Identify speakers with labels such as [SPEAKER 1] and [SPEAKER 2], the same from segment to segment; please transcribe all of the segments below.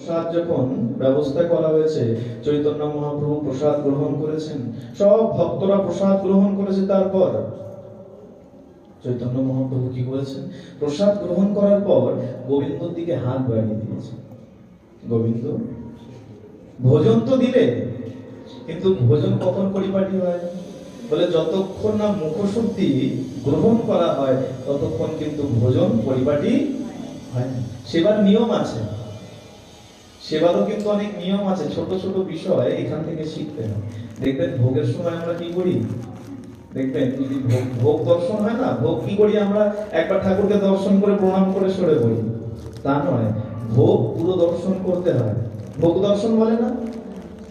[SPEAKER 1] প্রসাদ যখন ব্যবস্থা করা হয়েছে, চৈতন্য মহাপ্রভু প্রসাদ গ্রহণ করেছেন, সব ভক্তরা প্রসাদ গ্রহণ করেছে। তারপর চৈতন্য মহাপ্রভু কি করেছেন? প্রসাদ গ্রহণ করার পর গোবিন্দর দিকে হাত বাড়িয়ে দিয়েছেন। গোবিন্দ, ভোজন তো দিলে, কিন্তু ভোজন কখন পরিপাটি হয়? বলে যতক্ষণ না মুখশুদ্ধি গ্রহণ করা হয় ততক্ষণ কিন্তু ভোজন পরিপাটি হয় না। সেবার নিয়ম আছে, সেবারও কিন্তু অনেক নিয়ম আছে, ছোট ছোট বিষয় এখান থেকে শিখতে হয়। দেখবেন ভোগের সময় আমরা কি করি, দেখবেন যদি ভোগ দর্শন হয় না, ভোগ কি করি আমরা? একবার ঠাকুরকে দর্শন করে প্রণাম করে সরে পড়ি, তা নয়, ভোগ পুরো দর্শন করতে হয়। ভোগ দর্শন বলে না,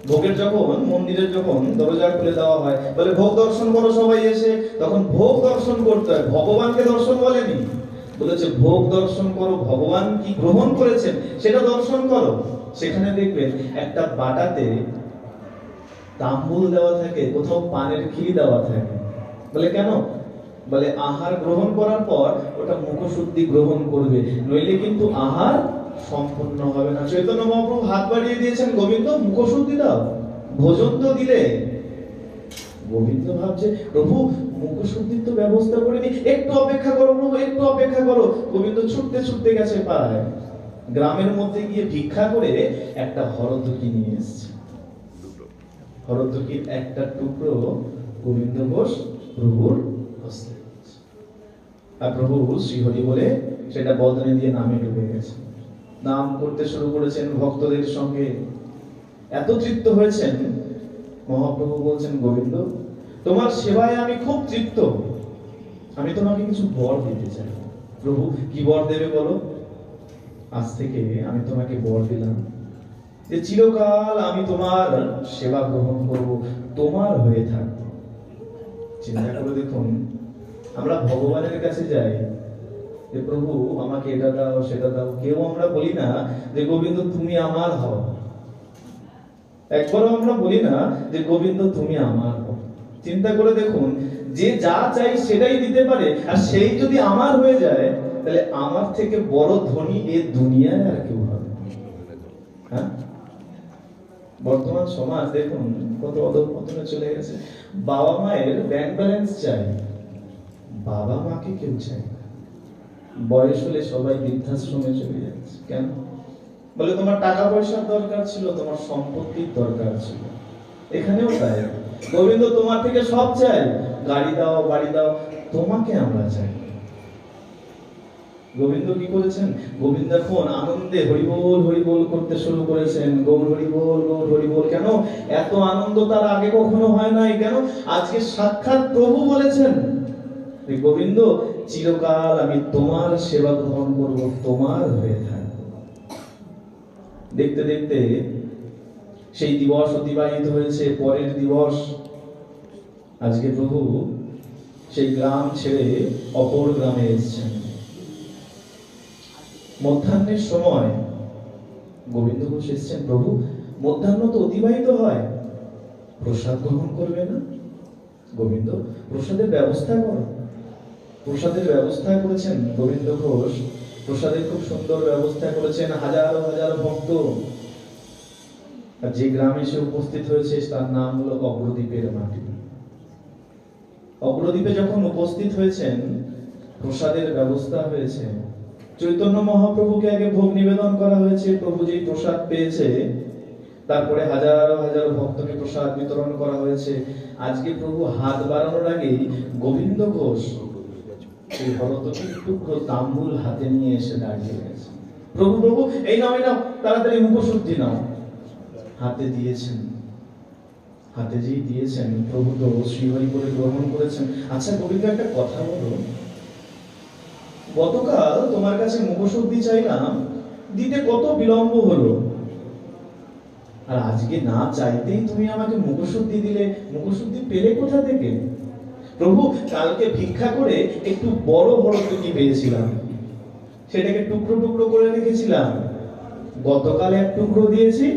[SPEAKER 1] ভোগের যখন মন্দিরের যখন দরজা খুলে দেওয়া হয়, বলে ভোগ দর্শন করো সবাই এসে, তখন ভোগ দর্শন করতে হয়, ভগবানকে দর্শন বলেনি, বলেছে ভোগ দর্শন করো, ভগবান কি গ্রহণ করেছেন সেটা দর্শন করো। সেখানে দেখবেন একটা বাটাতে তাম্বুল দেওয়া থাকে, কোথাও পানের ক্ষীর দেওয়া থাকে। বলে কেন? বলে আহার গ্রহণ করার পর ওটা মুখশুদ্ধি গ্রহণ করবে, নইলে কিন্তু আহার সম্পূর্ণ হবে না। চৈতন্য মহাপ্রভু হাত বাড়িয়ে দিয়েছেন, গোবিন্দ মুখশুদ্ধি দাও, ভোজন তো দিলে। গোবিন্দ ভাবছে প্রভু মুখশুদ্ধির তো ব্যবস্থা করিনি, একটু অপেক্ষা করো প্রভু, একটু অপেক্ষা করো। গোবিন্দ ছুটতে ছুটতে গেছে পাড়ায়, গ্রামের মধ্যে গিয়ে ভিক্ষা করে একটা হরদকি নিয়ে এসেছে। হরদকির একটা টুকরো গোবিন্দ ঘোষ প্রভুর হস্তে, আর প্রভু শ্রীহরি বলে সেটা বদনে দিয়ে নামে ডুবে গেছে। নাম করতে শুরু করেছেন ভক্তদের সঙ্গে, এত তৃপ্ত হয়েছেন। মহাপ্রভু বলছেন, গোবিন্দ তোমার সেবায় আমি খুব তৃপ্ত, আমি তোমাকে কিছু বর দিতে চাই। প্রভু কি বর দেবে বলো? আজ থেকে আমি তোমাকে বর দিলাম যে চিরকাল আমি তোমার সেবা গ্রহণ করব, তোমার হয়ে থাকবো। চিন্তা করে দেখুন, আমরা ভগবানের কাছে যাই যে প্রভু আমাকে এটা দাও সেটা দাও, কেউ আমরা বলি না যে গোবিন্দ তুমি আমার হও। একবারও আমরা বলি না যে গোবিন্দ তুমি আমার হও। চিন্তা করে দেখুন, যে যা চাই সেটাই দিতে পারে, আর সেই যদি আমার হয়ে যায়, তাহলে আমার থেকে বড় ধনী এই দুনিয়ায় আর কেউ হবে? হ্যাঁ, বর্তমান সমাজ দেখুন কত অধঃপতনে চলে গেছে। বাবা মায়ের ব্যাংক ব্যালেন্স চাই, বাবা মাকে কেউ চাই না। বয়স হলে সবাই বৃদ্ধাশ্রমে চলে যাচ্ছে। কেন? বলে তোমার টাকা পয়সার দরকার ছিল, তোমার সম্পত্তির দরকার ছিল। এখানেও তাই, গোবিন্দ তোমার থেকে সব চাই, গাড়ি দাও বাড়ি দাও, তোমাকে আমরা চাই। গোবিন্দ কি করেছেন? গোবিন্দ এখন আনন্দে হরিবোল হরিবোল করতে শুরু করেছেন। গৌর হরিবোল গৌর হরিবোল। কেন? এত আনন্দ তার আগে কখনো হয় নাই। কেন? আজকে সাক্ষাৎ প্রভু বলেছেন, গোবিন্দ চিরকাল আমি তোমার সেবা গ্রহণ করব, তোমার হয়ে থাকব। দেখতে দেখতে সেই দিবস অতিবাহিত হয়েছে। পরের দিবস আজকে প্রভু সেই গ্রাম ছেড়ে অপর গ্রামে এসেছেন। মধ্যাহ্নের সময় গোবিন্দ ঘোষ এসেছেন। প্রভু মধ্যাহ্ন তো অতিবাহিত হয়, প্রসাদ গ্রহণ করবে না? গোবিন্দ প্রসাদের ব্যবস্থা করো। প্রসাদের ব্যবস্থা করেছেন গোবিন্দ ঘোষ, প্রসাদের খুব সুন্দর ব্যবস্থা করেছেন। হাজারো হাজার ভক্ত আর যে গ্রামে সে উপস্থিত হয়েছে তার নাম হলো অগ্রদ্বীপের মাটি। অগ্রদ্বীপে যখন উপস্থিত হয়েছেন, প্রসাদের ব্যবস্থা হয়েছে। চৈতন্য মহাপ্রভুকে আগে ভোগ নিবেদন করা হয়েছে। প্রভু যে প্রসাদ পেয়েছে, তারপরে হাজারো হাজার ভক্তকে প্রসাদ বিতরণ করা হয়েছে। আজকে প্রভু হাত বাড়ানোর আগে গোবিন্দ ঘোষ সেই হরদকির টুকরো তাম্বুল হাতে নিয়ে এসে দাঁড়িয়ে গেছে। প্রভু প্রভু এই নাও, এই নাও, তাড়াতাড়ি মুখশুদ্ধি নাও। হাতে দিয়েছেন। হাতে যেই দিয়েছেন, প্রভু তো শ্রীহরি বলে গ্রহণ করেছেন। আচ্ছা গোবিন্দ একটা কথা বলো, গতকাল তোমার কাছে মুখশুদ্ধি চাইলাম, দিতে কত বিলম্ব হলো, আর আজকে না চাইতেই তুমি আমাকে মুখশুদ্ধি দিলে। মুখশুদ্ধি পেলে কোথা থেকে? প্রভু কালকে ভিক্ষা করে একটু বড় হরদকি পেয়েছিলাম, সেটাকে টুকরো টুকরো করে রেখেছিলাম। গতকাল এক টুকরো দিয়েছি,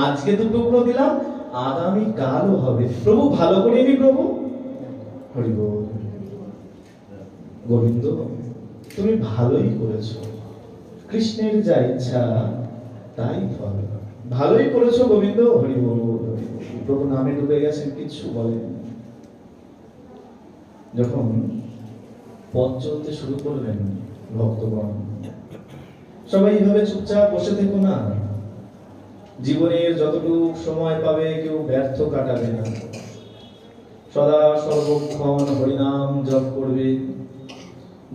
[SPEAKER 1] আজকে দু টুকরো দিলাম, আগামী কালও হবে। প্রভু ভালো করেনি প্রভু? হরি বল। গোবিন্দ তুমি ভালোই করেছো, কৃষ্ণের যা ইচ্ছা তাই ভালোই করেছো গোবিন্দ, হরি বল হরি বল। প্রভু নামে ডুবে গেছেন, কিচ্ছু বলেন। যখন পথ চলতে শুরু করলেন ভক্তগণ, সবাই এইভাবে চুপচাপ বসে থেকো না। জীবনের যতটুকু সময় পাবে কেউ ব্যর্থ কাটাবে না, সদা সর্বক্ষণ হরিনাম জপ করবে,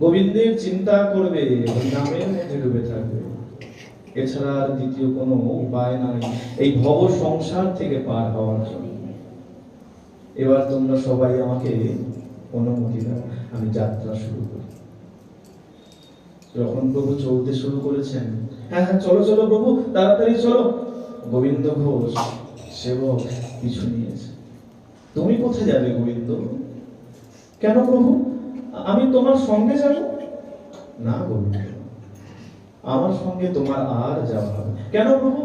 [SPEAKER 1] গোবিন্দের চিন্তা করবে, হরিনামের মধ্যে ডুবে থাকবে। এছাড়া আর দ্বিতীয় কোনো উপায় নাই এই ভব সংসার থেকে পার হওয়ার জন্য। এবার তোমরা সবাই আমাকে অনুমতি দাও, আমি যাত্রা শুরু করি। যখন প্রভু চলতে শুরু করেছেন, হ্যাঁ হ্যাঁ চলো চলো প্রভু, তাড়াতাড়ি চলো। গোবিন্দ ঘোষ সেবক পিছু নিয়েছে। তুমি কোথায় যাবে গোবিন্দ? কেন প্রভু, আমি তোমার সঙ্গে যাব? না গোবিন্দ, আমার সঙ্গে তোমার আর যাওয়া হবে। কেন প্রভু,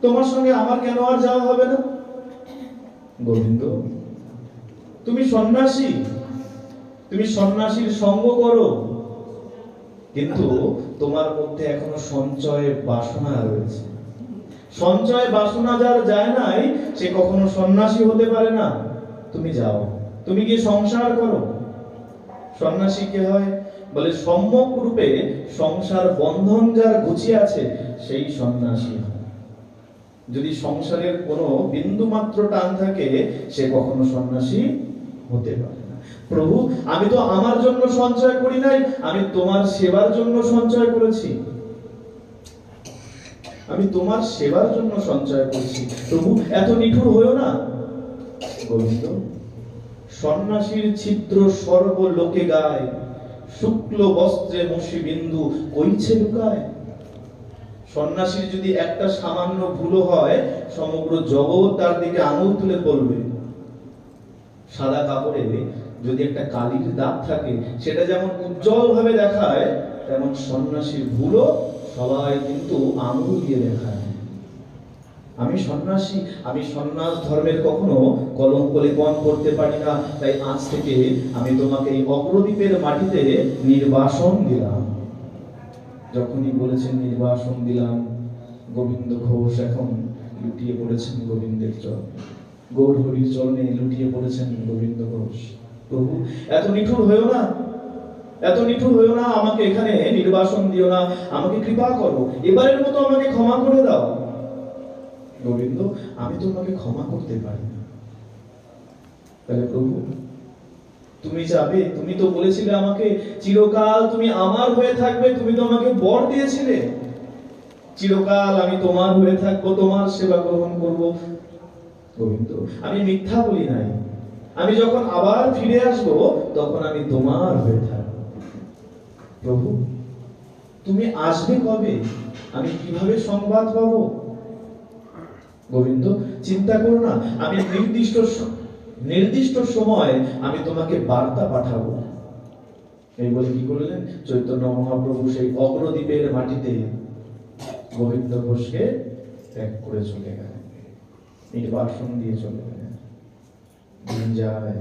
[SPEAKER 1] তোমার সঙ্গে আমার কেন আর যাওয়া হবে না? গোবিন্দ, তুমি সন্ন্যাসী, তুমি সন্ন্যাসীর সঙ্গ করো, কিন্তু তোমার মধ্যে এখনো সঞ্চয় বাসনা রয়েছে। সঞ্চয় বাসনা যার যায় নাই, সে কখনো সন্ন্যাসী হতে পারে না। তুমি যাও, তুমি কি সংসার করো। সন্ন্যাসী কে হয়? বলে সম্যক রূপে সংসার বন্ধন যার ঘুচিয়ে আছে, সেই সন্ন্যাসী হয়। যদি সংসারের কোনো বিন্দু মাত্র টান থাকে, সে কখনো সন্ন্যাসী হতে পারে না। প্রভু, আমি তো আমার জন্য সঞ্চয় করি নাই, আমি তোমার সেবার জন্য সঞ্চয় করেছি। আমি তোমার সেবার জন্য সঞ্চয় করছি। প্রভু, এত নিঠুর হইও না। গোবিন্দ, সন্ন্যাসীর ছিদ্র সর্ব লোকে গায়, শুক্ল বস্ত্রে মসি বিন্দু কইছে লুকায়। সন্ন্যাসীর যদি একটা সামান্য ভুল হয়, সমগ্র জগৎ তার দিকে আঙুল তুলে বলবে। সাদা কাপড়ে যদি একটা কালির দাগ থাকে, সেটা যেমন উজ্জ্বল ভাবে দেখায়, তেমন সন্ন্যাসীর ভুলও সবাই কিন্তু আঙুল দিয়ে দেখায়। আমি সন্ন্যাসী, আমি সন্ন্যাস ধর্মের কখনো কলঙ্ক লেপন করতে পারি না। তাই আজ থেকে আমি তোমাকে এই অগ্রদ্বীপের মাটিতে নির্বাসন দিলাম। যখনই বলেছেন নির্বাসন দিলাম, গোবিন্দ ঘোষ এখন লুটিয়ে পড়েছেন গোবিন্দের চরণে, গৌর হরির চরণে লুটিয়ে পড়েছেন গোবিন্দ ঘোষ। প্রভু, এত নিঠুর হয়েও না, এত নিঠুর হয়েও না, আমাকে এখানে নির্বাসন দিও না, আমাকে কৃপা করো, এবারের মতো আমাকে ক্ষমা করে দাও। গোবিন্দ, আমি তোমাকে ক্ষমা করতে পারি না। তাহলে প্রভু, তুমি যাবে, তুমি তো বলেছিলে আমাকে চিরকাল তুমি আমার হয়ে থাকবে, তুমি তো আমাকে বর দিয়েছিলে চিরকাল আমি তোমার হয়ে থাকবো, তোমার সেবা গ্রহণ করব। গোবিন্দ, আমি মিথ্যা বলি নাই, আমি যখন আবার ফিরে আসবো তখন আমি তোমার হয়ে থাকবো। প্রভু, তুমি আসবে কবে, আমি কিভাবে সংবাদ পাবো? গোবিন্দ, চিন্তা করো না, আমি নির্দিষ্ট সময় আমি তোমাকে বার্তা পাঠাবো। এই বলে কি করলেন? চৈতন্য মহাপ্রভু সেই অগ্রদ্বীপের মাটিতে গোবিন্দ ঘোষকে ত্যাগ করে চলে গেলেন, নির্বাসন দিয়ে চলে গেলেন। দিন যায়,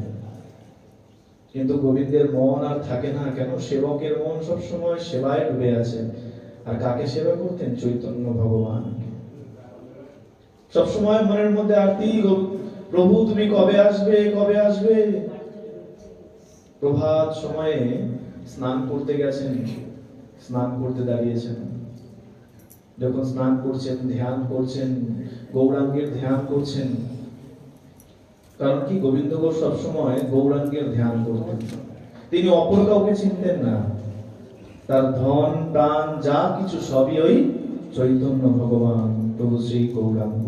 [SPEAKER 1] কিন্তু গোবিন্দের মন আর থাকে না। কেন? সেবকের মন সবসময় সেবায় ডুবে আছে। আর কাকে সেবা করতেন? চৈতন্য ভগবানকে। সবসময় মনের মধ্যে আরতি, প্রভু তুমি কবে আসবে, কবে আসবে। প্রভাত সময়ে স্নান করতে গেছেন, স্নান করতে দাঁড়িয়েছেন। যখন স্নান করছেন, ধ্যান করছেন, গৌরাঙ্গের ধ্যান করছেন। কারণ কি? গোবিন্দ ঘোষ সবসময় গৌরাঙ্গের ধ্যান করতেন। তিনি অপর কাউকে চিনতেন না। তার ধন প্রাণ যা কিছু সবই ওই চৈতন্য ভগবান, প্রভু শ্রী গৌরাঙ্গ।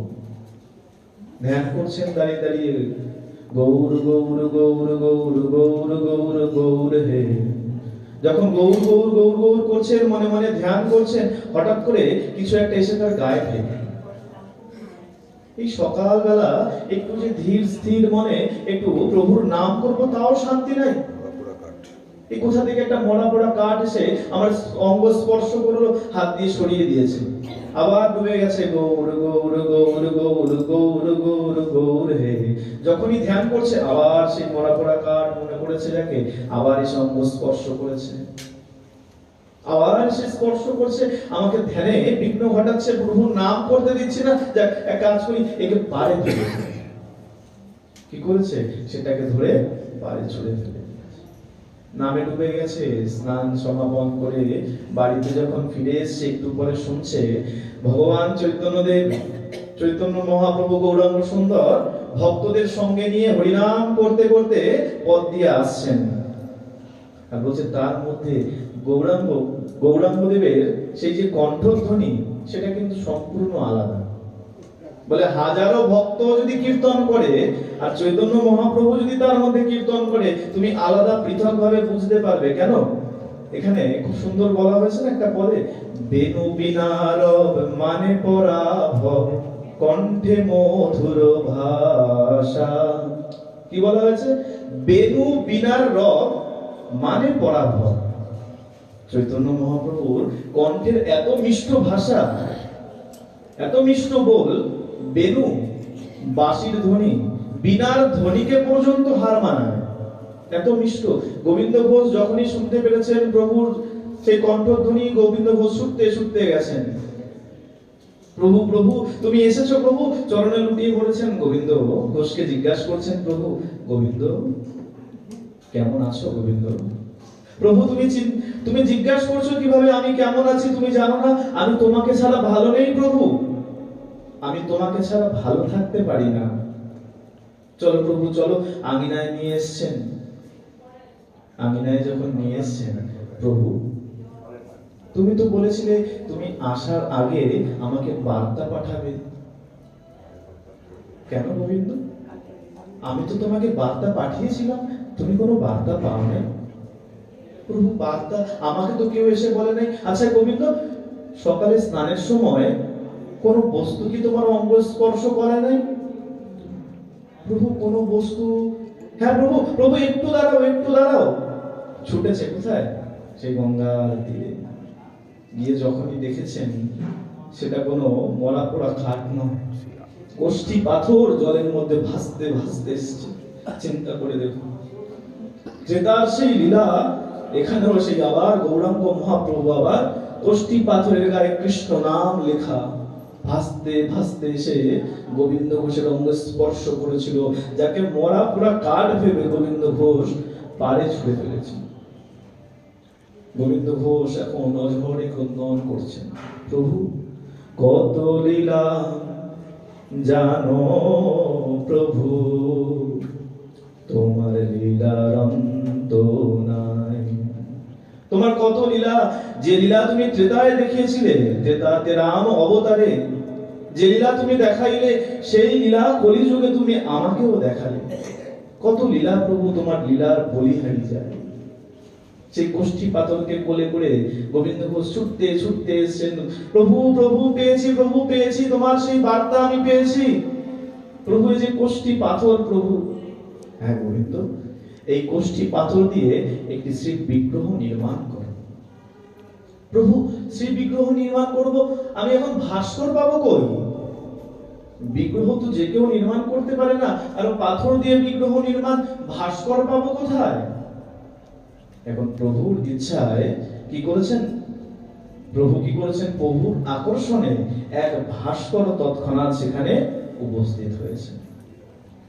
[SPEAKER 1] ধ্যান করছেন দাঁড়িয়ে দাঁড়িয়ে, গৌর গৌর গৌর গৌর গৌর গৌর গৌর হে। যখন গৌর গৌর গৌর গৌর করছেন, মনে মনে ধ্যান করছেন, হঠাৎ করে কিছু একটা এসে তার গায়ে লেগে। এই সকালবেলা একটু যে ধীর স্থির মনে একটু প্রভুর নাম করবো, তাও শান্তি নাই। এই কোথা থেকে একটা মরা পড়া কাঠ এসে আমার অঙ্গ স্পর্শ করলো, হাত দিয়ে সরিয়ে দিয়েছে, আবার ডুবে গেছে গৌর গৌর গৌর গৌর গৌর গৌর গৌর হে। যখনই ধ্যান করছে, আবার সেই মরা পড়া কাঠ মনে পড়েছে যাকে, আবার এসে অঙ্গ স্পর্শ করেছে। আবার সে স্পর্শ করছে, আমাকে ধ্যানে বিঘ্ন ঘটাচ্ছে, প্রভুর নাম করতে দিচ্ছে না। যাক, এক কাজ করি, একে পারে ধরে। কি করেছে? সেটাকে ধরে পারে ছুঁড়ে ফেলে নামে ডুবে গেছে। স্নান সমাপন করে বাড়িতে যখন ফিরে এসছে, একটু পরে শুনছে ভগবান চৈতন্যদেব, চৈতন্য মহাপ্রভু গৌরাঙ্গ সুন্দর ভক্তদের সঙ্গে নিয়ে হরিনাম করতে করতে পথ দিয়ে আসছেন। আর বলছে তার মধ্যে গৌরাঙ্গদেবের সেই যে কণ্ঠধ্বনি, সেটা কিন্তু সম্পূর্ণ আলাদা। বলে হাজারো ভক্ত যদি কীর্তন করে আর চৈতন্য মহাপ্রভু যদি তার মধ্যে কীর্তন করে, তুমি আলাদা পৃথক ভাবে বুঝতে পারবে। কেন? এখানে খুব সুন্দর বলা হয়েছে না একটা পদে, বেনু বিনারব মানে পরাভব, কণ্ঠে মধুর ভাষা। কি বলা হয়েছে? বেনু বিনার রব মানে পরাভব। চৈতন্য মহাপ্রভুর কণ্ঠের এত মিষ্ট ভাষা, এত মিষ্ট বল, বেনু বাঁশির ধ্বনি, বিনার ধ্বনিকে পর্যন্ত হার মানায়, এত মিষ্ট। গোবিন্দ ঘোষ যখনই শুনতে পেরেছেন প্রভুর সেই কণ্ঠধ্বনি, গোবিন্দ ঘোষ ছুটতে ছুটতে গেছেন। প্রভু প্রভু তুমি এসেছো প্রভু, চরণে লুটিয়ে পড়েছেন। গোবিন্দ ঘোষকে জিজ্ঞাসা করছেন, প্রভু গোবিন্দ কেমন আছো গোবিন্দ? প্রভু তুমি জিজ্ঞাসা করছো কিভাবে আমি কেমন আছি? তুমি জানো না আমি তোমাকে ছাড়া ভালো নেই প্রভু, আমি তোমাকে ছাড়া ভালো থাকতে পারি না। চলো প্রভু চলো। আঙিনায় নিয়ে এসছেন। আঙিনায় যখন নিয়ে এসছেন, প্রভু তুমি তো বলেছিলে তুমি আসার আগে আমাকে বার্তা পাঠাবে। কেন গোবিন্দ? আমি তো তোমাকে বার্তা পাঠিয়েছিলাম, তুমি কোনো বার্তা পাও নাই। প্রভু বার্তা আমাকে তো কেউ এসে বলে নাই। আচ্ছা গোবিন্দ, সকালে স্নানের সময় কোন বস্তু কি তোমার অঙ্গ স্পর্শ করে নাই? প্রভু কোন বস্তু? হ্যাঁ প্রভু, প্রভু একটু দাঁড়াও, একটু দাঁড়াও। ছুটেছে কোথায়? সেই গঙ্গার তীরে গিয়ে যখনই দেখেছেন সেটা কোনো মরা পোড়া ঘাট নয়, কষ্টি পাথর জলের মধ্যে ভাসতে ভাসতে এসছে। চিন্তা করে দেখুন, যে তার সেই লীলা এখানেও সেই আবার গৌরাঙ্গ মহাপ্রভু আবার কষ্টি পাথরের গায়ে কৃষ্ণ নাম লেখা ভাসতে ভাসতে এসে গোবিন্দ ঘোষের অঙ্গ স্পর্শ করেছিল, যাকে মরা পোড়া কাঠ ভেবে গোবিন্দ ঘোষ পাড়ে ছুঁড়ে ফেলেছে। গোবিন্দ ঘোষ এখন অঝরে ক্রন্দন করছেন, প্রভু কত লীলা জানো প্রভু, তোমার লীলার অন্ত নাই। তোমার কত লীলা, যে লীলা তুমি ত্রেতায় দেখিয়েছিলে, ত্রেতাতে রাম অবতারে যে লীলা তুমি দেখাইলে, সেই লীলা কলিযুগে তুমি আমাকেও দেখালে। কত লীলা প্রভু, তোমার লীলার বলিহারি যায়। সেই কষ্টি পাথরকে কোলে করে গোবিন্দ ঘোষ ছুটতে ছুটতে এসেছেন। প্রভু প্রভু পেয়েছি, প্রভু পেয়েছি, তোমার সেই বার্তা আমি পেয়েছি। প্রভু এই যে কষ্টি পাথর প্রভু। হ্যাঁ গোবিন্দ, এই কষ্টি পাথর দিয়ে একটি শ্রী বিগ্রহ নির্মাণ করো। প্রভু শ্রী বিগ্রহ নির্মাণ করব, আমি এখন ভাস্কর পাবো কই? বিগ্রহ তো যে কেউ নির্মাণ করতে পারে না, আর পাথর দিয়ে বিগ্রহ নির্মাণ, ভাস্কর পাবো কোথায়? এখন প্রভুর ইচ্ছায় কি করেছেন? প্রভু কি করেছেন? প্রভুর আকর্ষণে এক ভাস্কর তৎক্ষণাৎ সেখানে উপস্থিত হয়েছে।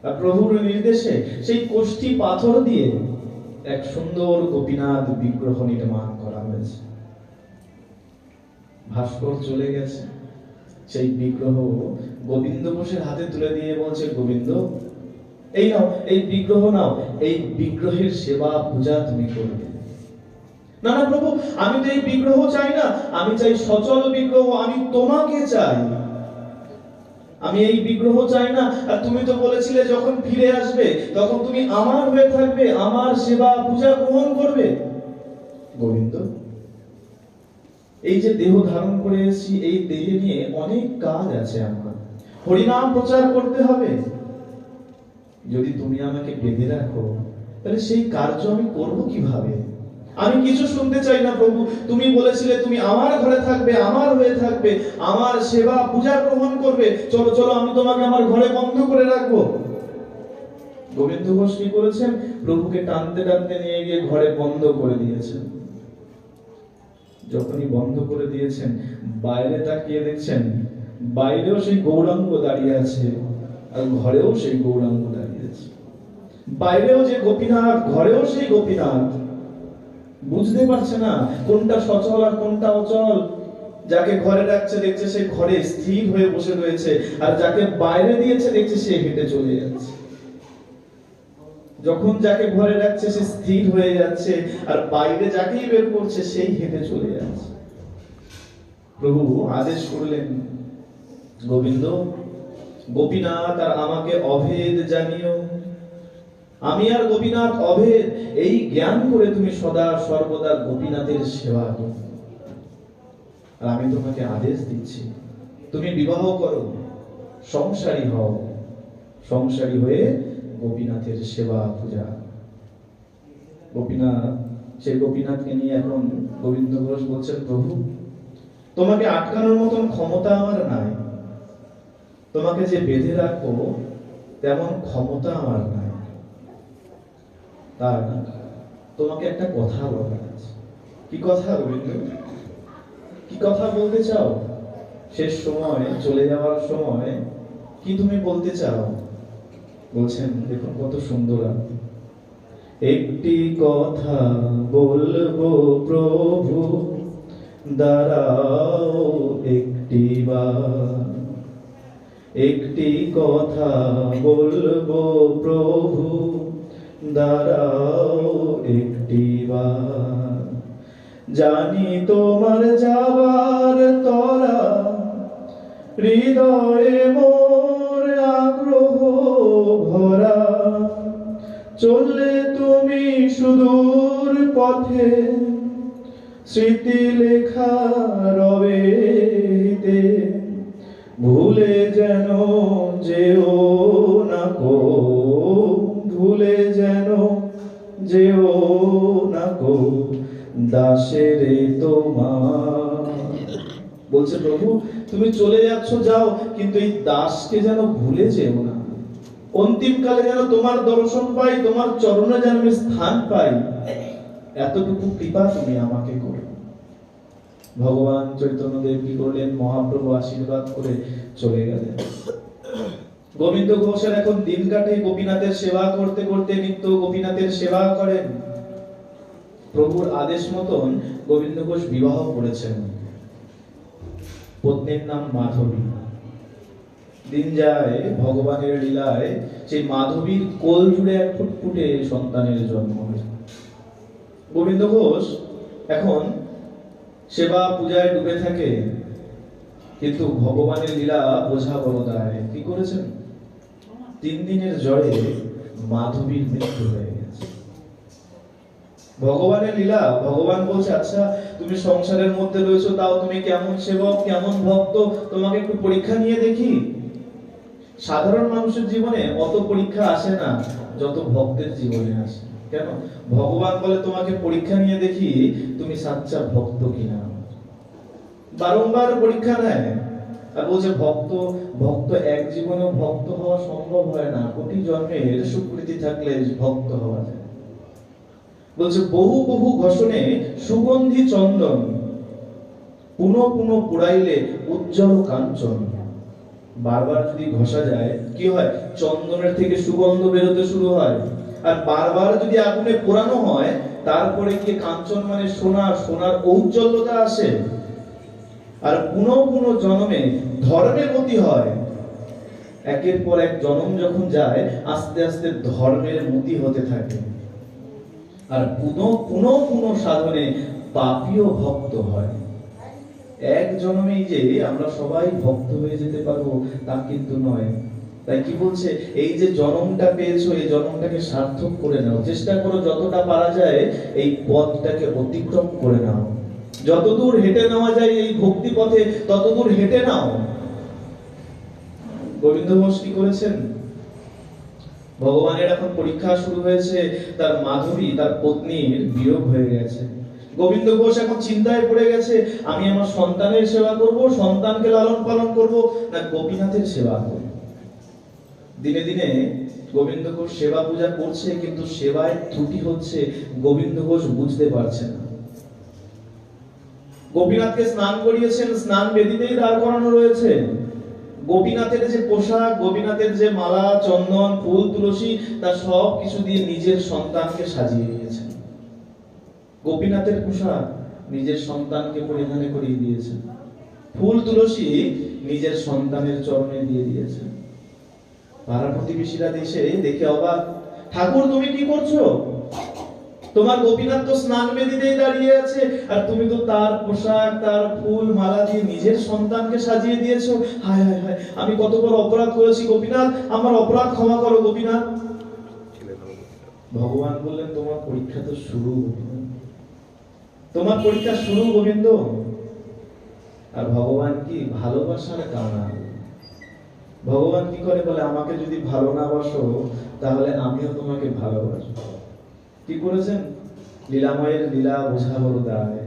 [SPEAKER 1] আর প্রভুর নির্দেশে সেই কষ্টি পাথর দিয়ে এক সুন্দর গোপীনাথ বিগ্রহ নির্মাণ করা হয়েছে। ভাস্কর চলে গেছে, সেই বিগ্রহ গোবিন্দ ঘোষের হাতে তুলে দিয়ে বলছে, গোবিন্দ এই নাও, এই বিগ্রহ নাও, এই বিগ্রহের সেবা পূজা তুমি করবে। না না প্রভু, আমি তো এই বিগ্রহ চাই না, আমি চাই সচল বিগ্রহ, আমি তোমাকে চাই। আমি এই বিগ্রহ চাই না। আর তুমি তো বলেছিলে যখন ফিরে আসবে তখন তুমি আমার হয়ে থাকবে, আমার সেবা পূজা গ্রহণ করবে। গোবিন্দ, এই যে দেহ ধারণ করে এসেছি, এই দেহে নিয়ে অনেক কাজ আছে আমার, হরিনাম প্রচার করতে হবে। যদি তুমি আমাকে বেঁধে রাখো, তাহলে সেই কার্য আমি করব কিভাবে? আমি কিছু শুনতে চাই না প্রভু। তুমি বলেছিলে তুমি আমার ঘরে থাকবে, আমার হয়ে থাকবে, আমার সেবা পূজা গ্রহণ করবে। চলো চলো, আমি তোমাকে আমার ঘরে বন্ধ করে রাখবো। গোবিন্দ ঘোষ কি করেছেন? প্রভুকে টানতে টানতে নিয়ে গিয়ে ঘরে বন্ধ করে দিয়েছেন। যখনই বন্ধ করে দিয়েছেন, বাইরে তাকিয়ে দেখছেন বাইরেও সেই গৌরাঙ্গ দাঁড়িয়ে আছে, আর ঘরেও সেই গৌরাঙ্গ দাঁড়িয়ে আছে। বাইরেও যে গোপীনাথ, ঘরেও সেই গোপীনাথ। বুঝতে পারছে না কোনটা সচল আর কোনটা অচল। যাকে ঘরে রাখছে দেখছে সে ঘরে স্থির হয়ে বসে রয়েছে, আর যাকে বাইরে দিয়েছে দেখছে সে হেঁটে চলে যাচ্ছে। যখন যাকে ঘরে রাখছে সে স্থির হয়ে যাচ্ছে, আর বাইরে যাকেই বের করছে সেই হেঁটে চলে যাচ্ছে। প্রভু আদেশ করলেন, গোবিন্দ, গোপীনাথ আর আমাকে অভেদ জানিও। আমি আর গোপীনাথ অভেদ, এই জ্ঞান করে তুমি সদা সর্বদা গোপীনাথের সেবা করো। আর আমি তোমাকে আদেশ দিচ্ছি, তুমি বিবাহ করো, সংসারী হও, সংসারী হয়ে গোপীনাথের সেবা পূজা। গোপীনাথ, সেই গোপীনাথকে নিয়ে এখন গোবিন্দ ঘোষ বলছেন, প্রভু তোমাকে আটকানোর মতন ক্ষমতা আমার নাই, তোমাকে যে বেঁধে রাখবো তেমন ক্ষমতা আমার নাই। তার তোমাকে একটা কথা বলার আছে। কি কথা গোবিন্দ? কি কথা বলতে চাও? শেষ সময়, চলে যাওয়ার সময় কি তুমি বলতে চাও? বলছেন, দেখুন কত সুন্দর। একটি কথা বলবো প্রভু, দাঁড়াও একটিবার। একটি কথা বলবো প্রভু, দাঁড়াও একটিবার। জানি তোমার যাবার তরা, হৃদয়ে মোর আগ্রহ ভরা। চললে তুমি সুদূর পথে, স্মৃতি লেখা রবে হৃদে। ভুলে যেন যেও না কো, ভুলে যেন যেও না কো, দাসেরে তোমার। বলছে, প্রভু তুমি চলে যাচ্ছ যাও, কিন্তু এই দাসকে যেন ভুলে যেও না। অন্তিমকালে যেন তোমার দর্শন পাই, তোমার চরণে যেন আমি স্থান পাই, এতটুকু কৃপা তুমি আমাকে করো। ভগবান চৈতন্যদেব কি করলেন? মহাপ্রভু আশীর্বাদ করে চলে গেলেন। গোবিন্দ ঘোষের এখন দিন কাটে গোপীনাথের সেবা করতে করতে। নিত্য গোপীনাথের সেবা করেন। প্রভুর আদেশ মতন গোবিন্দ ঘোষ বিবাহ করেছেন। পত্নীর নাম মাধবী। দিন যায়, ভগবানের লীলায় সেই মাধবীর কোল জুড়ে এক ফুটফুটে সন্তানের জন্ম হয়। গোবিন্দ ঘোষ এখন সেবা পূজায় ডুবে থাকে, কিন্তু ভগবানের লীলা বোঝা বড় দায়। কি করেছেন? 3 দিনের জ্বরে মাধবীর মৃত্যু হয়ে গেছে। ভগবানের লীলা। ভগবান বলছে, আচ্ছা তুমি সংসারের মধ্যে রয়েছো, তাও তুমি কেমন সেবক, কেমন ভক্ত, তোমাকে একটু পরীক্ষা নিয়ে দেখি। সাধারণ মানুষের জীবনে অত পরীক্ষা আসে না যত ভক্তের জীবনে আসে। কেন? ভগবান বলে, তোমাকে পরীক্ষা নিয়ে দেখি তুমি সাচ্চা ভক্ত কিনা। বারংবার পরীক্ষা নেয়, আর বলছে ভক্ত ভক্ত এক জীবনেও ভক্ত হওয়া সম্ভব হয় না, কোটি জন্মের সুকৃতি থাকলে ভক্ত হওয়া যায়। বলছে, বহু বহু ঘষণে সুগন্ধি চন্দন, পুনঃ পুনঃ পুরাইলে উজ্জ্বল কাঞ্চন। বারবার যদি ঘষা যায় কি হয়? চন্দনের থেকে সুগন্ধ বেরোতে শুরু হয়। আর বারবার যদি আগুনে পোড়ানো হয়, তারপরে গিয়ে কাঞ্চন মানে সোনা, সোনার ঔজ্জ্বল্যতা আসে। আর পুনঃ পুনঃ জন্মে ধর্মের মতি হয়। একের পর এক জন্ম যখন যায়, আস্তে আস্তে ধর্মের মতি হতে থাকে। আর পুনঃ পুনঃ পুনঃ সাধনে পাপীয় ভক্ত হয়। এক জন্মেই যে আমরা সবাই ভক্ত হয়ে যেতে পারবো তা কিন্তু নয়। তাই কি বলছে? এই যে জন্মটা পেয়েছো, এই জন্মটাকে সার্থক করে নাও। চেষ্টা করো যতটা পারা যায় এই পথটাকে অতিক্রম করে নাও। যতদূর হেঁটে নেওয়া যায় এই ভক্তি পথে, ততদূর হেঁটে নাও। গোবিন্দ ঘোষ কি করেছেন? ভগবানের এখন পরীক্ষা শুরু হয়েছে। তার মাধবী, তার পত্নীর বিয়োগ হয়ে গেছে। গোবিন্দ ঘোষ এখন চিন্তায় পড়ে গেছে, আমি আমার সন্তানের সেবা করব, সন্তানকে লালন পালন করব, না গোপীনাথের সেবা করব। দিনে দিনে গোবিন্দ ঘোষ সেবা পূজা করছে, কিন্তু সেবায় ত্রুটি হচ্ছে, গোবিন্দ ঘোষ বুঝতে পারছে না। গোপীনাথকে স্নান করিয়েছেন, স্নান বেদিতেই দাঁড় করানো রয়েছে। গোপীনাথের যে পোশাক, গোপীনাথের যে মালা, চন্দন, ফুল, তুলসী, তা সব কিছু দিয়ে নিজের সন্তানকে সাজিয়ে দিয়েছেন। গোপীনাথের পোশাক নিজের সন্তানকে পরিধানে করিয়ে দিয়েছেন, ফুল তুলসী নিজের সন্তানের চরণে দিয়ে দিয়েছেন। পাড়া প্রতিবেশীরা দেশে দেখে অবাক, ঠাকুর তুমি কি করছো? তোমার গোপীনাথ তো স্নান বেদিতেই দাঁড়িয়ে আছে, আর তুমি তো তার পোশাক, তার ফুল মালা দিয়ে নিজের সন্তানকে সাজিয়ে দিয়েছো। হায় হায় হায়, আমি কত বড় অপরাধ করেছি গোপীনাথ, আমার অপরাধ ক্ষমা করো গোপীনাথ। ভগবান বললেন, তোমার পরীক্ষা তো শুরু, তোমার পরীক্ষা শুরু গোবিন্দ। আর ভগবান কি ভালোবাসার কারণ? ভগবান কি করে বলে, আমাকে যদি ভালো না বাসো তাহলে আমিও তোমাকে ভালোবাসবো। কি করেছেন? লীলাময়ের লীলা বোঝা বড় দায়।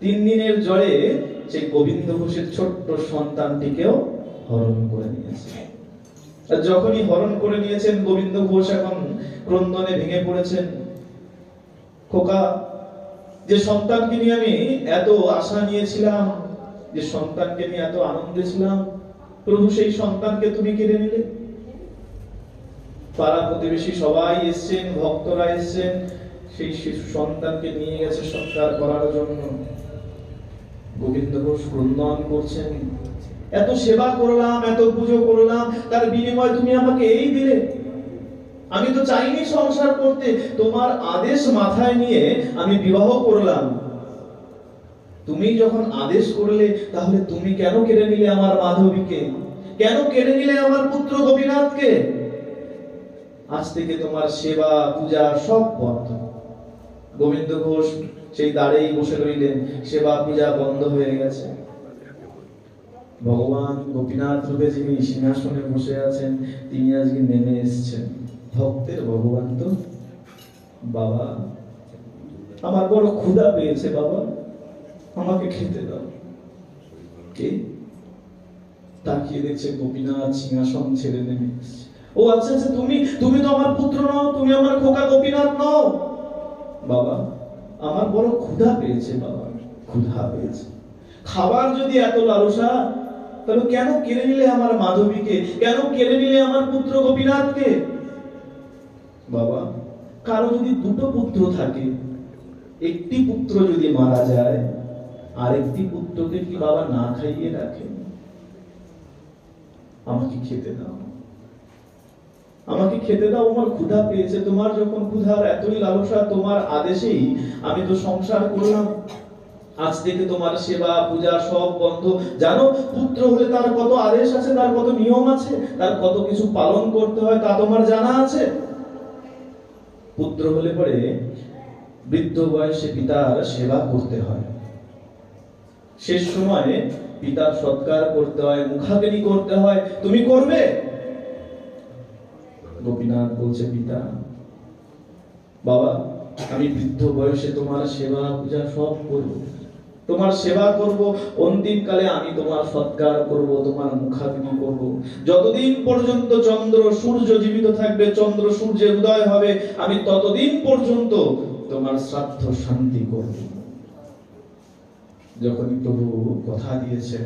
[SPEAKER 1] 3 দিনের জ্বরে সেই গোবিন্দ ঘোষের ছোট্ট সন্তানটিকেও হরণ করে নিয়েছে। আর যখনই হরণ করে নিয়েছেন, গোবিন্দ ঘোষ এখন ক্রন্দনে ভেঙে পড়েছেন। খোকা, যে সন্তানকে নিয়ে আমি এত আশা নিয়েছিলাম, যে সন্তানকে নিয়ে এত আনন্দে ছিলাম, প্রভু সেই সন্তানকে তুমি কেড়ে নিলে। পাড়া প্রতিবেশী সবাই এসেছেন, ভক্তরা এসেছেন, সেই শিশু সন্তানকে নিয়ে গেছে সৎকার করার জন্য। গোবিন্দ ঘোষ ক্রন্দন করছেন, এত সেবা করলাম, এত পুজো করলাম, তার বিনিময়ে তুমি আমাকে এই দিলে। আমি তো চাইনি সংসার করতে, তোমার আদেশ মাথায় নিয়ে আমি বিবাহ করলাম। তুমি যখন আদেশ করলে, তাহলে তুমি কেন কেড়ে নিলে আমার মাধবীকে? কেন কেড়ে নিলে আমার পুত্র গোপীনাথকে? আজ থেকে তোমার সেবা পূজা সব বন্ধ। গোবিন্দ ঘোষ সেই দাঁড়েই বসে রইলেন, সেবা পূজা বন্ধ হয়ে গেছে। ভগবান গোপীনাথ রূপে যিনি সিংহাসনে বসে আছেন, তিনি আজকে নেমে এসেছেন। ভক্তের ভগবান তো, বাবা আমার বড় ক্ষুধা পেয়েছে, বাবা আমাকে খেতে দাও। কে? তাকিয়ে দেখছে গোপীনাথ সিংহাসন ছেড়ে নেমে এসেছে। ও আচ্ছা আচ্ছা, তুমি তো আমার পুত্র নও, তুমি আমার খোকা গোপীনাথ নও। বাবা আমার বড় ক্ষুধা পেয়েছে, বাবা ক্ষুধা পেয়েছে। খাবার যদি এত লালসা, তাহলে কেন কেড়ে নিলে আমার মাধবীকে? কেন কেড়ে নিলে আমার পুত্র গোপীনাথকে? বাবা কারো যদি 2টো পুত্র থাকে, একটি পুত্র যদি মারা যায়, আরেকটি পুত্রকে কি বাবা না খাইয়ে রাখে? আমাকে খেতে দাও, আমাকে খেতে দাও, আমার ক্ষুধা পেয়েছে। তোমার যখন ক্ষুধার এতই লালসা, তোমার আদেশেই আমি তো সংসার করলাম। আজ থেকে তোমার সেবা পূজা সব বন্ধ। জানো পুত্র হলে তার কত আদেশ আছে, তার কত নিয়ম আছে, তার কত কিছু পালন করতে হয়, তা তোমার জানা আছে। পুত্র হলে পরে বৃদ্ধ বয়সে পিতার সেবা করতে হয়, শেষ সময়ে পিতার সৎকার করতে হয়, মুখাগ্নি করতে হয়। তুমি করবে? গোপীনাথ বলছে, পিতা বাবা আমি বৃদ্ধ বয়সে তোমার সেবা পূজা সব করব, তোমার সেবা করব, অন্তিম কালে আমি তোমার সৎকার করব, তোমার মুখাগ্নি করব। যতদিন পর্যন্ত চন্দ্র সূর্য জীবিত থাকবে, চন্দ্র সূর্যের উদয় হবে, আমি ততদিন পর্যন্ত তোমার শ্রাদ্ধ শান্তি করব। যখনই প্রভু কথা দিয়েছেন,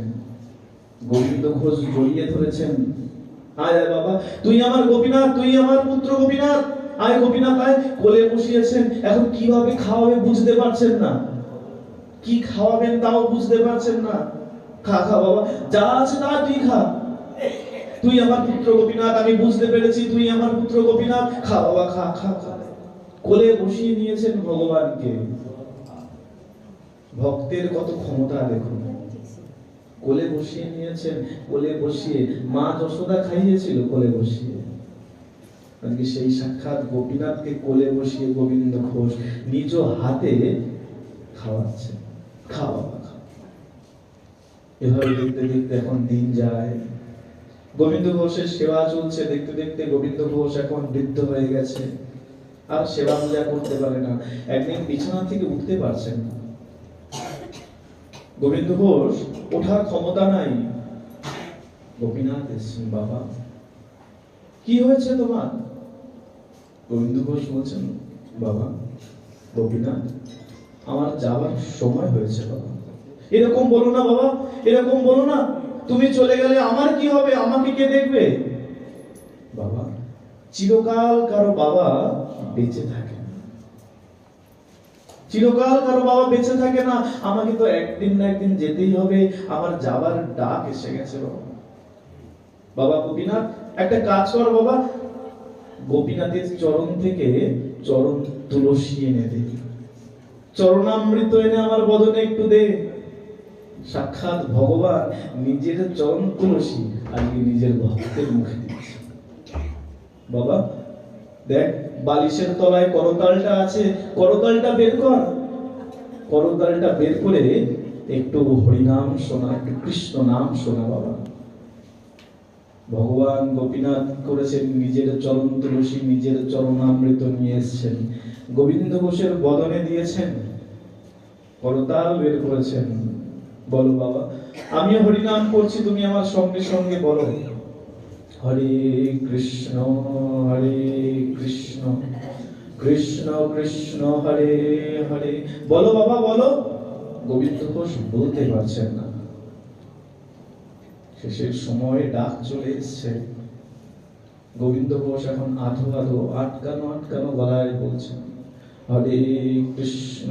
[SPEAKER 1] গোবিন্দ ঘোষ জড়িয়ে ধরেছেন। আয় বাবা, তুই আমার গোপীনাথ, তুই আমার পুত্র গোপীনাথ, আয় গোপীনাথ আয়। কোলে বসিয়েছেন, এখন কিভাবে খাওয়াবে বুঝতে পারছেন না, কি খাওয়াবেন তাও বুঝতে পারছেন না। খা খা বাবা, যা আছে তা তুই খা। তুই আমার পুত্র গোপীনাথ, আমি বুঝতে পেরেছি তুই আমার পুত্র গোপীনাথ। খা বাবা, খা খা খা। কোলে বসিয়ে নিয়েছেন ভগবানকে। ভক্তের কত ক্ষমতা দেখুন। কোলে বসিয়ে নিয়েছেন, কোলে বসিয়ে মা যশোদা খাইয়েছিল কোলে বসিয়ে। আজকে সেই সাক্ষাৎ গোপীনাথকে কোলে বসিয়ে গোবিন্দ ঘোষ নিজ হাতে খাওয়াচ্ছে। খাওয়া এভাবে দেখতে দেখতে এখন দিন যায়। গোবিন্দ ঘোষের সেবা চলছে, দেখতে দেখতে গোবিন্দ ঘোষ এখন বৃদ্ধ হয়ে গেছে, আর সেবা পূজা করতে পারে না। একদিন বিছানা থেকে উঠতে পারছেন না। গোবিন্দ ঘোষ ওঠার ক্ষমতা নাই। গোপীনাথ এসেছেন, বাবা কি হয়েছে তোমার? গোবিন্দ ঘোষ বলছেন, বাবা গোপীনাথ আমার যাওয়ার সময় হয়েছে বাবা, এরকম বলো না বাবা, এরকম বলো না, তুমি চলে গেলে আমার কি হবে, আমাকে কে দেখবে? বাবা, চিরকাল কারো বাবা বেঁচে থাকে না, চিরকাল কারো বাবা বেঁচে থাকে না। আমাকে তো একদিন না একদিন যেতেই হবে, আমার যাবার ডাক এসে গেছে বাবা। বাবা গোপীনাথ, একটা কাজ কর বাবা, গোপীনাথের চরণ থেকে চরণ তুলসী এনে দে, চরণামৃত এনে আমার বদনে একটু দে। সাক্ষাৎ ভগবান নিজের চরণ তুলসী আজকে নিজের ভক্তের মুখে দিচ্ছে। বাবা দেখ, বালিশের তলায় করতালটা আছে, করতালটা বের কর, করতালটা বের করে একটু হরিনাম শোনা, একটু কৃষ্ণ নাম শোনা বাবা। ভগবান গোপীনাথ করেছেন নিজের চরণ তুলসী, নিজের চরণামৃত নিয়ে এসেছেন, গোবিন্দ ঘোষের বদনে দিয়েছেন, করতাল বের করেছেন। বলো বাবা, আমি হরিনাম করছি, তুমি আমার সঙ্গে সঙ্গে বলো, হরে কৃষ্ণ কৃষ্ণ কৃষ্ণ হরে হরে। বলো বাবা বলো। গোবিন্দ ঘোষ বলতে পারছেন না, শেষের সময় ডাক চলে এসছে। গোবিন্দ ঘোষ এখন আধো আধো আটকানো আটকানো গলায় বলছেন, হরে কৃষ্ণ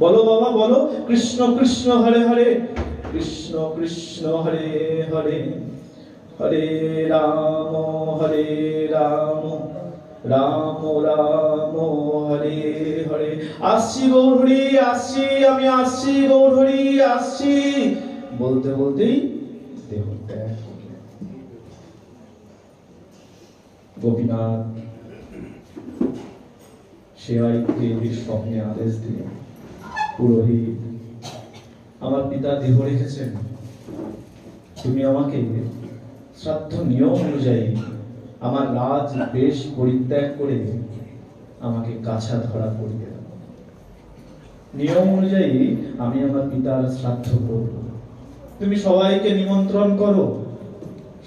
[SPEAKER 1] বলো বাবা বলো, কৃষ্ণ কৃষ্ণ হরে হরে, কৃষ্ণ কৃষ্ণ হরে হরে, হরে রাম রাম রাম হরে হরে। আসছি গৌরহরি আসছি, আমি আসছি গৌরহরি আসছি, বলতে বলতেই দেহ ত্যাগ করলেন। গোপীনাথ সেবাইকে স্বপ্নে আদেশ দিলেন, পুরোহিত আমার পিতা দেহ রেখেছেন, তুমি আমাকে শ্রাদ্ধ নিয়ম অনুযায়ী আমার রাজ বেশ পরিত্যাগ করে আমাকে কাছা ধরা করিয়ে দাও। নিয়ম অনুযায়ী আমি আমার পিতার শ্রাদ্ধ করব। তুমি সবাইকে নিমন্ত্রণ করো,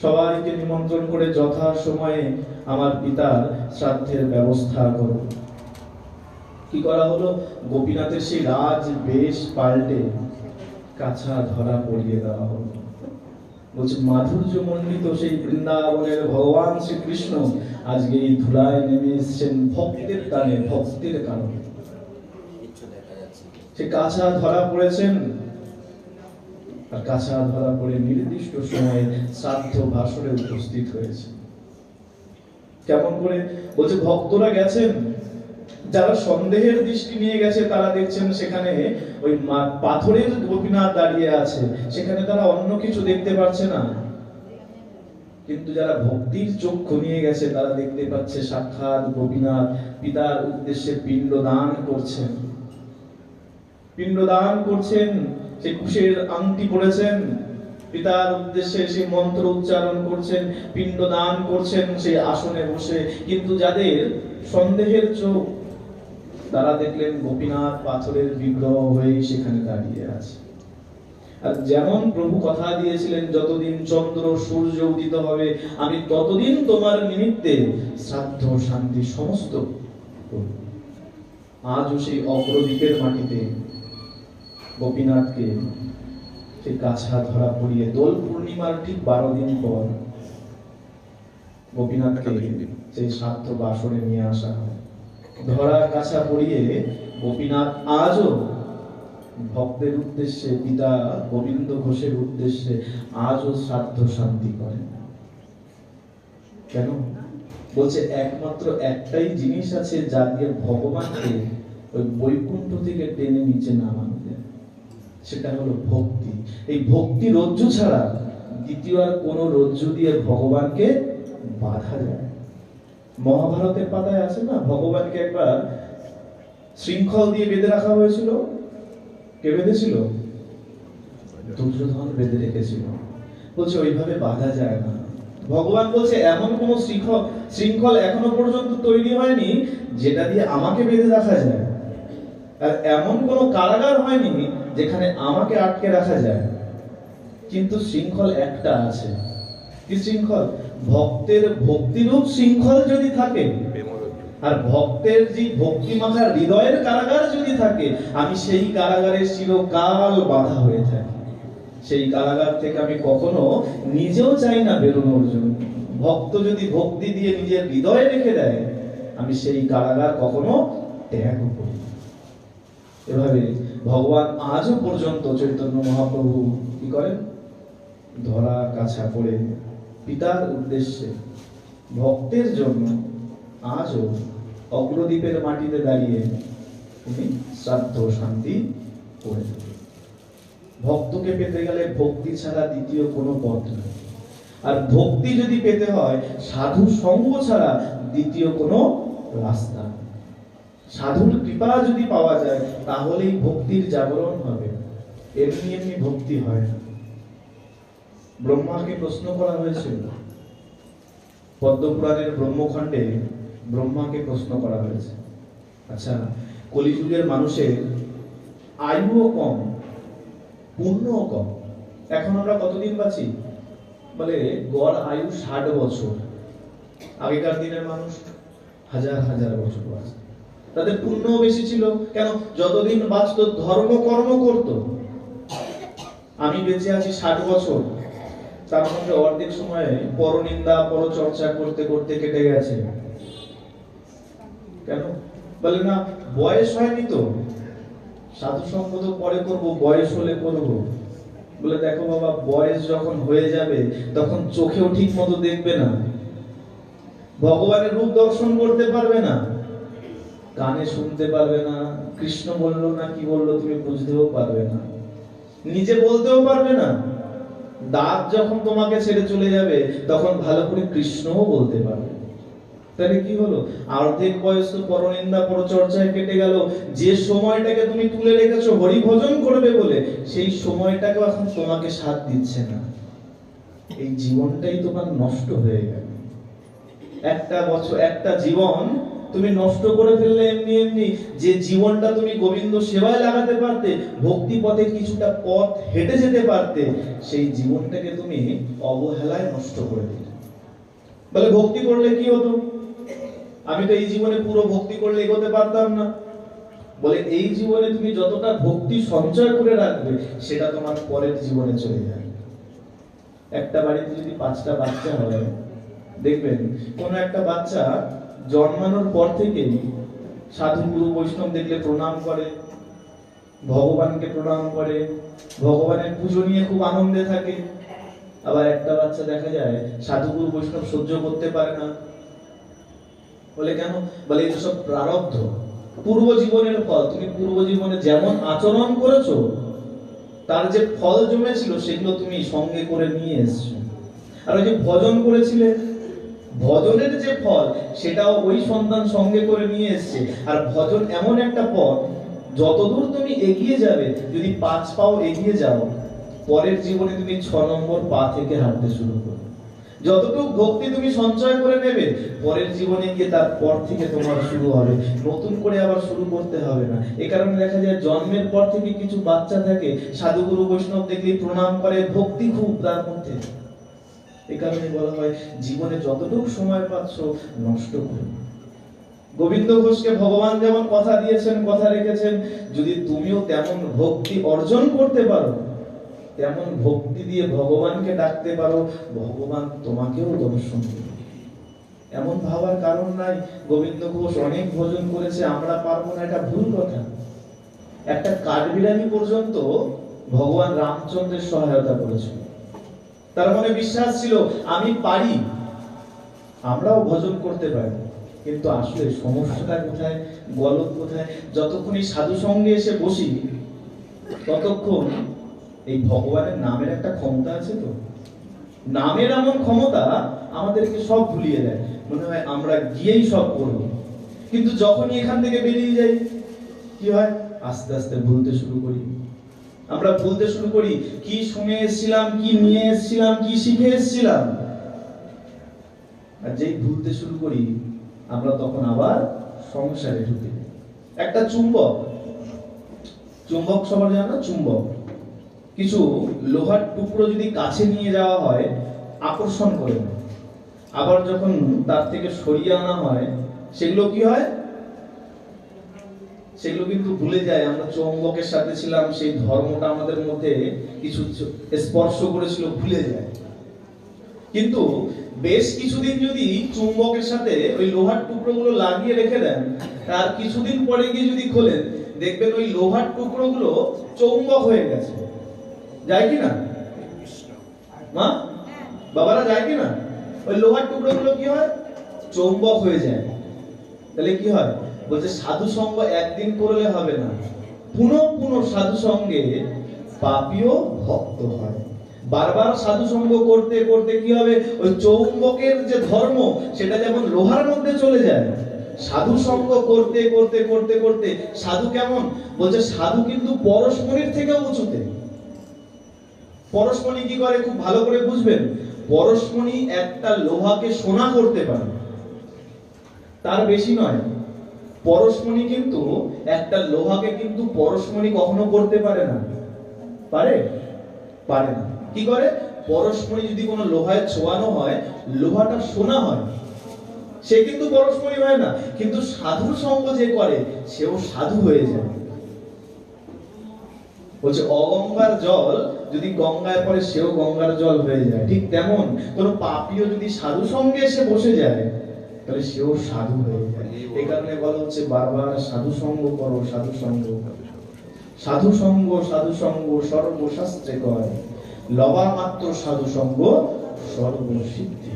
[SPEAKER 1] সবাইকে নিমন্ত্রণ করে যথা সময়ে আমার পিতার শ্রাদ্ধের ব্যবস্থা করো। কি করা হলো? গোপীনাথের সেই রাজ বেশ পাল্টে কাছা ধরা পরিয়ে দেওয়া হলো। বলছে মাধুর্য মণ্ডিত সেই বৃন্দাবনের ভগবান শ্রীকৃষ্ণ আজকে এই ধুলায় নেমে এসেছেন ভক্তের টানে, ভক্তের কারণে। সে কাছা ধরা পড়েছেন, আর কাছা ধরা পড়ে নির্দিষ্ট সময়ে শ্রাদ্ধ ভাষণে উপস্থিত হয়েছে। কেমন করে? বলছে ভক্তরা গেছেন, যারা সন্দেহের দৃষ্টি নিয়ে গেছে তারা দেখছেন সেখানে ওই পাথরের গোপীনাথ দাঁড়িয়ে আছে, সেখানে তারা অন্য কিছু দেখতে পাচ্ছে না। কিন্তু যারা ভক্তির চক্ষু নিয়ে গেছে তারা দেখতে পাচ্ছে সাক্ষাৎ গোপীনাথ পিতার উদ্দেশ্যে পিণ্ডদান করছেন, পিণ্ডদান করছেন। সেই কুশের আংটি পড়েছেন, পিতার উদ্দেশ্যে সেই মন্ত্র উচ্চারণ করছেন, পিণ্ডদান করছেন সেই আসনে বসে। কিন্তু যাদের সন্দেহের চোখ, তারা দেখলেন গোপীনাথ পাথরের বিগ্রহ হয়ে সেখানে দাঁড়িয়ে আছে। আর যেমন প্রভু কথা দিয়েছিলেন, যতদিন চন্দ্র সূর্য উদিত হবে আমি ততদিন তোমার নিমিত্তে শ্রাদ্ধ শান্তি সমস্ত করব। আজও সেই অগ্রদ্বীপের মাটিতে গোপীনাথকে সেই কাছা ধরা পড়িয়ে দোল পূর্ণিমার ঠিক 12 দিন পর গোপীনাথকে সেই শ্রাদ্ধ বাসনে নিয়ে আসা হয়। ধরা কাছা পড়িয়ে গোপীনাথ আজও ভক্তের উদ্দেশ্যে, পিতা গোবিন্দ ঘোষের উদ্দেশ্যে আজও শ্রাদ্ধ শান্তি করেন। কেন? বলছে একমাত্র একটাই জিনিস আছে যা দিয়ে ভগবানকে ওই বৈকুণ্ঠ থেকে টেনে নিচে নামানো যায়, সেটা হলো ভক্তি। এই ভক্তি রজ্জু ছাড়া দ্বিতীয় আর কোন রজ্জু দিয়ে ভগবানকে বাঁধা যায়। মহাভারতের পাতায় আছে না, ভগবানকে একবার শৃঙ্খল দিয়ে বেঁধে রাখা হয়েছিল। কে বেঁধেছিল? দুর্যোধন বেঁধে রেখেছিল। বলছে ওইভাবে বাঁধা যায় না। ভগবান বলছে এমন কোন শৃঙ্খল এখনো পর্যন্ত তৈরি হয়নি যেটা দিয়ে আমাকে বেঁধে রাখা যায়, আর এমন কোন কারাগার হয়নি যেখানে আমাকে আটকে রাখা যায়। কিন্তু শৃঙ্খল একটা আছে। কি শৃঙ্খল? ভক্তের ভক্তিরূপ শৃঙ্খল যদি থাকে আর ভক্তের যে ভক্তি মাখা হৃদয়ের কারাগার যদি থাকে, আমি সেই কারাগারে চিরকাল বাধা হয়ে থাকি। সেই কারাগার থেকে আমি কখনো নিজেও চাই না বেরোনোর জন্য। ভক্ত যদি ভক্তি দিয়ে নিজের হৃদয়ে রেখে দেয়, আমি সেই কারাগার কখনো ত্যাগ করি। এভাবে ভগবান আজও পর্যন্ত চৈতন্য মহাপ্রভু কি করেন? ধরা কাছা করে পিতার উদ্দেশ্যে ভক্তের জন্য আজও অগ্রদ্বীপের মাটিতে দাঁড়িয়ে তিনি শ্রাদ্ধ শান্তি করে থাকেন। ভক্তকে পেতে গেলে ভক্তি ছাড়া দ্বিতীয় কোনো পথ নেই। আর ভক্তি যদি পেতে হয় সাধু সঙ্গ ছাড়া দ্বিতীয় কোনো রাস্তা। সাধুর কৃপা যদি পাওয়া যায় তাহলেই ভক্তির জাগরণ হবে, এমনি এমনি ভক্তি হয় না। ব্রহ্মাকে প্রশ্ন করা হয়েছিল, পদ্মপুরাণের ব্রহ্মখণ্ডে ব্রহ্মাকে প্রশ্ন করা হয়েছে, আচ্ছা কলিযুগের মানুষের আয়ুও কম, পুণ্যও কম, এখন আমরা কতদিন বাঁচি? বলে গড় আয়ু 60 বছর। আগেকার দিনের মানুষ হাজার হাজার বছর বাঁচত, তাদের পুণ্যও বেশি ছিল। কেন? যতদিন বাঁচত ধর্ম কর্ম করত। আমি বেঁচে আছি 60 বছর, তার মধ্যে অর্ধেক সময়ে পরনিন্দা পরচর্চা করতে করতে কেটে গেছে। কেন? বলে না বয়স হয়নি তো, সাধু সঙ্গ তো পরে করবো, বয়স হলে করবো। বলে দেখো বাবা, বয়স যখন হয়ে যাবে তখন চোখেও ঠিক মতো দেখবে না, ভগবানের রূপ দর্শন করতে পারবে না, কানে শুনতে পারবে না, কৃষ্ণ বললো না কি বললো তুমি বুঝতেও পারবে না, নিজে বলতেও পারবে না। দাঁত যখন তোমাকে ছেড়ে চলে যাবে তখন ভালো করে কৃষ্ণও বলতে পারবে। তাহলে কি হলো? অর্ধেক বয়স তো পরনিন্দা পরচর্চায় কেটে গেল। যে সময়টাকে তুমি তুলে রেখেছো হরি ভজন করবে বলে, সেই সময়টাকে এখন তোমাকে সাথ দিচ্ছে না। এই জীবনটাই তোমার নষ্ট হয়ে গেল। একটা বছর, একটা জীবন তুমি নষ্ট করে ফেললে এমনি এমনি। যে জীবনটা তুমি গোবিন্দ সেবায় লাগাতে পারতে, ভক্তি পথে কিছুটা পথ হেঁটে যেতে পারতে, সেই জীবনটাকে তুমি অবহেলায় নষ্ট করে দিলে। বলে ভক্তি করলে কি হতো? আমি তো এই জীবনে পুরো ভক্তি করলে এগোতে পারতাম না। বলে এই জীবনে তুমি যতটা ভক্তি সঞ্চয় করে রাখবে সেটা তোমার পরের জীবনে চলে যাবে। একটা বাড়িতে যদি 5টা বাচ্চা হয়, দেখবেন কোন একটা বাচ্চা জন্মানোর পর থেকেই সাধু গুরু বৈষ্ণব দেখলে প্রণাম করে, ভগবানকে প্রণাম করে, ভগবানের পুজো নিয়ে খুব আনন্দে থাকে। আবার একটা বাচ্চা দেখা যায় সাধু গুরু বৈষ্ণব সহ্য করতে পারে না। বলে কেন? বলে এই সব প্রারব্ধ, পূর্ব জীবনের ফল। তুমি পূর্ব জীবনে যেমন আচরণ করেছো তার যে ফল জমেছিল সেগুলো তুমি সঙ্গে করে নিয়ে এসছো। আর ওই যে ভজন করেছিলে, ভজনের যে ফল সেটাও ওই সন্তান সঙ্গে করে নিয়ে এসছে। আর ভজন এমন একটা পথ, যতদূর তুমি এগিয়ে যাবে, যদি 5 পাও এগিয়ে যাও, পরের জীবনে তুমি 6 নম্বর পা থেকে হাঁটতে শুরু করবে। যতটুকু ভক্তি তুমি সঞ্চয় করে নেবে, পরের জীবনে গিয়ে তার পর থেকে তোমার শুরু হবে, নতুন করে আবার শুরু করতে হবে না। এই কারণে দেখা যায় জন্মের পর থেকে কিছু বাচ্চা থাকে সাধু গুরু বৈষ্ণব দেখলে প্রণাম করে, ভক্তি খুব তার মধ্যে। এই কারণে বলা হয় জীবনে যতটুকু সময় পাচ্ছ নষ্ট করো। গোবিন্দ ঘোষকে ভগবান যেমন কথা দিয়েছেন, কথা রেখেছেন, যদি তুমিও তেমন ভক্তি অর্জন করতে পারো, তেমন ভক্তি দিয়ে ভগবানকে ডাকতে পারো, ভগবান তোমাকেও দর্শন করবে। এমন ভাবার কারণ নাই গোবিন্দ ঘোষ অনেক ভজন করেছে আমরা পারবো না, এটা ভুল কথা। একটা কাঠবিড়ালি পর্যন্ত ভগবান রামচন্দ্রের সহায়তা করেছিল। তার মনে বিশ্বাস ছিল আমি পারি, আমরাও ভজন করতে পারি। কিন্তু আসলে সমস্যাটা কোথায়, গলদ কোথায়? যতক্ষণই সাধু সঙ্গে এসে বসি ততক্ষণ এই ভগবানের নামের একটা ক্ষমতা আছে, তো নামের এমন ক্ষমতা আমাদেরকে সব ভুলিয়ে দেয়, মনে হয় আমরা গিয়েই সব করবো। কিন্তু যখনই এখান থেকে বেরিয়ে যাই কি হয়? আস্তে আস্তে ভুলতে শুরু করি। আমরা ভুলতে শুরু করি কি শুনে এসেছিলাম, কি নিয়ে এসেছিলাম, কি শিখে এসেছিলাম। আর যেই ভুলতে শুরু করি আমরা তখন আবার সংসারে ঢুকে। একটা চুম্বক, চুম্বক সবার জানো? চুম্বক কিছু লোহার টুকরো যদি কাছে নিয়ে যাওয়া হয় আকর্ষণ করে না, আবার যখন তার থেকে সরিয়ে আনা হয় সেগুলো কি হয়? সেগুলো কিন্তু ভুলে যায়। আমরা চৌম্বকের সাথে ছিলাম, সেই ধর্মটা আমাদের মধ্যে কিছু স্পর্শ করেছিল, ভুলে যায়। কিন্তু বেশ কিছুদিন যদি চুম্বকের সাথে ওই লোহার টুকরোগুলো লাগিয়ে রেখে দেন, তার কিছুদিন পরে গিয়ে যদি খোলেন, দেখবেন ওই লোহার টুকরোগুলো চৌম্বক হয়ে গেছে। যায় কি না মা, বাবারা? যায় কি না? ওই লোহার টুকরোগুলো কি হয়? চৌম্বক হয়ে যায়। তাহলে কি হয়? বলছে সাধু সঙ্গ একদিন করলে হবে না, পুনঃ পুনঃ সাধু সঙ্গে পাপীও ভক্ত হয়। বারবার সাধু সঙ্গ করতে করতে কি হবে? ওই চৌম্বকের যে ধর্ম, সেটা যেমন লোহার মধ্যে চলে যায়, সাধু সঙ্গ করতে করতে করতে করতে সাধু কেমন? বলছে সাধু কিন্তু পরশমণির থেকে উঁচুতে। পরশমণি কি করে খুব ভালো করে বুঝবেন। পরশমণি একটা লোহাকে সোনা করতে পারে, তার বেশি নয়। পরশমণি কিন্তু একটা লোহাকে কিন্তু পরশমণি কখনো করতে পারে না। পারে? পারে না। কি করে? পরশমণি যদি কোনো লোহায় ছোঁয়ানো হয়, লোহাটা সোনা হয়, সে কিন্তু পরশমণি হয় না। কিন্তু সাধুর সঙ্গ যে করে, সেও সাধু হয়ে যায়। বলছে অগঙ্গার জল যদি গঙ্গায় পড়ে, সেও গঙ্গার জল হয়ে যায়। ঠিক তেমন কোন পাপীও যদি সাধু সঙ্গে এসে বসে যায়, তাহলে সেও সাধু হয়ে যায়। এই কারণে বলা হচ্ছে বারবার সাধু সঙ্গ করো, সাধু সঙ্গ। সাধু সঙ্গ সাধু সঙ্গ সর্বশাস্ত্রে কয়, লবা মাত্র সাধু সঙ্গ সর্বসিদ্ধি।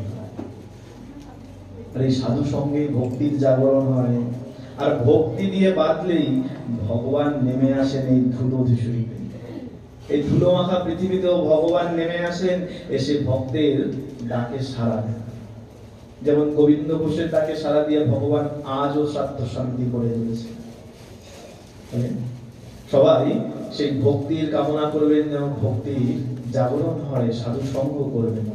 [SPEAKER 1] আর এই সাধু সঙ্গে ভক্তির জাগরণ হয়। আর ভক্তি দিয়ে বাঁধলেই ভগবান নেমে আসেন এই ধুলো ধূসরিতে। এই ধুলো মাখা পৃথিবীতেও ভগবান নেমে আসেন, এসে ভক্তের ডাকে সাড়া দেন। যেমন গোবিন্দ ঘোষের ডাকে সাড়া দিয়ে ভগবান আজও স্বার্থ শান্তি করে দিয়েছে। সবাই সেই ভক্তির কামনা করবেন, যেন ভক্তির জাগরণ হয়, সাধু সঙ্গ করবেন।